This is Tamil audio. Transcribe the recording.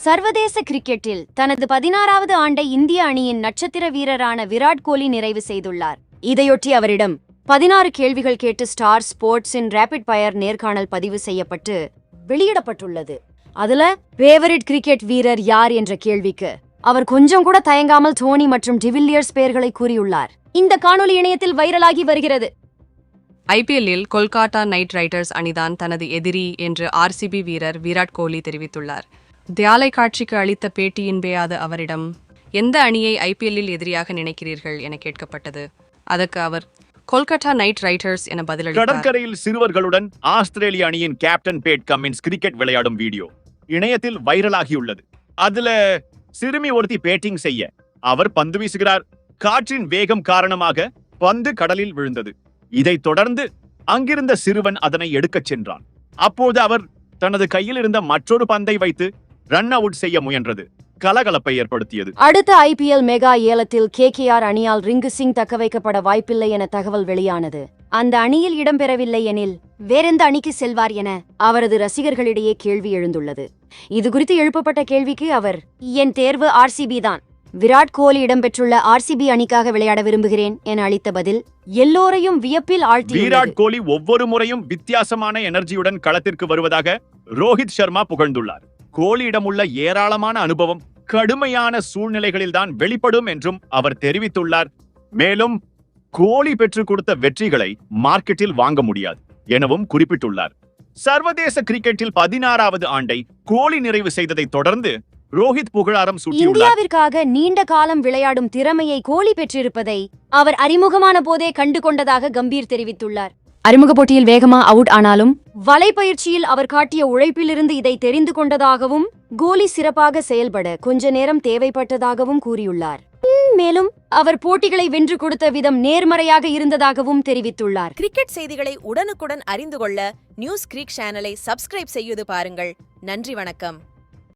சர்வதேச கிரிக்கெட்டில் தனது 16வது ஆண்டை இந்திய அணியின் நட்சத்திர வீரரான விராட் கோலி நிறைவு செய்துள்ளார். இதையொட்டி அவரிடம் 16 கேள்விகள் கேட்டு ஸ்டார் ஸ்போர்ட்ஸின் ரேபிட் ஃபயர் நேர்காணல் பதிவு செய்யப்பட்டு வெளியிடப்பட்டுள்ளது. அதுல ஃபேவரிட் கிரிக்கெட் வீரர் யார் என்ற கேள்விக்கு அவர் கொஞ்சம் கூட தயங்காமல் தோனி மற்றும் டிவில்லியர்ஸ் பெயர்களை கூறியுள்ளார். இந்த காணொலி இணையத்தில் வைரலாகி வருகிறது. ஐபிஎல்லில் கொல்கத்தா நைட் ரைடர்ஸ் அணிதான் தனது எதிரி என்று ஆர்சிபி வீரர் விராட் கோலி தெரிவித்துள்ளார். தியாலை காட்சிக்கு அளித்த பேட்டியின்பேயாத அவரிடம் எந்த அணியை ஐபிஎல்லில் எதிரியாக நினைக்கிறீர்கள் என கேட்கப்பட்டது. அதற்கு அவர் கொல்கத்தா நைட் ரைடர்ஸ் என பதிலளித்தார். கடற்கரையில் சிறுவர்களுடன் ஆஸ்திரேலிய அணியின் கேப்டன் பேட் கமின்ஸ் கிரிக்கெட் விளையாடும் வீடியோ இணையத்தில் வைரலாகியுள்ளது. அதுல சிறுமி ஒருத்தி பேட்டிங் செய்ய அவர் பந்து வீசுகிறார். காற்றின் வேகம் காரணமாக பந்து கடலில் விழுந்தது. இதைத் தொடர்ந்து அங்கிருந்த சிறுவன் அதனை எடுக்கச் சென்றான். அப்போது அவர் தனது கையில் இருந்த மற்றொரு பந்தை வைத்து ரன் அவுட் செய்ய முயன்றது கலகலப்பை ஏற்படுத்தியது. அடுத்த ஐபிஎல் மெகா ஏலத்தில் கேகேஆர் அணியால் ரிங்கு சிங் தக்க வைக்கப்பட வாய்ப்பில்லை என தகவல் வெளியானது. அந்த அணியில் இடம்பெறவில்லை எனில் வேறெந்த அணிக்கு செல்வார் என அவரது ரசிகர்களிடையே கேள்வி எழுந்துள்ளது. இதுகுறித்து எழுப்பப்பட்ட கேள்விக்கு அவர், என் தேர்வு ஆர்சிபி தான். விராட் கோலி இடம்பெற்றுள்ள ஆர்சிபி அணிக்காக விளையாட விரும்புகிறேன் என அளித்த பதில் எல்லோரையும் வியப்பில் ஆழ்த்தியுள்ளது. விராட் கோலி ஒவ்வொரு முறையும் வித்தியாசமான எனர்ஜியுடன் களத்திற்கு வருவதாக ரோஹித் சர்மா புகழ்ந்துள்ளார். கோலியிடம் உள்ள ஏராளமான அனுபவம் கடுமையான சூழ்நிலைகளில்தான் வெளிப்படும் என்றும் அவர் தெரிவித்துள்ளார். மேலும் கோலி பெற்றுக் கொடுத்த வெற்றிகளை மார்க்கெட்டில் வாங்க முடியாது எனவும் குறிப்பிட்டுள்ளார். சர்வதேச கிரிக்கெட்டில் 16வது ஆண்டை கோலி நிறைவு செய்ததை தொடர்ந்து ரோஹித் புகழாரம் சூட்டியுள்ளார். இந்தியாவிற்காக நீண்ட காலம் விளையாடும் திறமையை கோலி பெற்றிருப்பதை அவர் அறிமுகமான போதே கண்டு கொண்டதாக கம்பீர் தெரிவித்துள்ளார். அறிமுக போட்டியில் வேகமா அவுட் ஆனாலும் வலைப்பயிற்சியில் அவர் காட்டிய உழைப்பிலிருந்து இதை தெரிந்து கொண்டதாகவும் கோலி சிறப்பாக செயல்பட கொஞ்ச நேரம் தேவைப்பட்டதாகவும் கூறியுள்ளார். மேலும் அவர் போட்டிகளை வென்று கொடுத்த விதம் நேர்மறையாக இருந்ததாகவும் தெரிவித்துள்ளார். கிரிக்கெட் செய்திகளை உடனுக்குடன் அறிந்து கொள்ள நியூஸ் கிரிக் சேனலை சப்ஸ்கிரைப் செய்து பாருங்கள். நன்றி, வணக்கம்.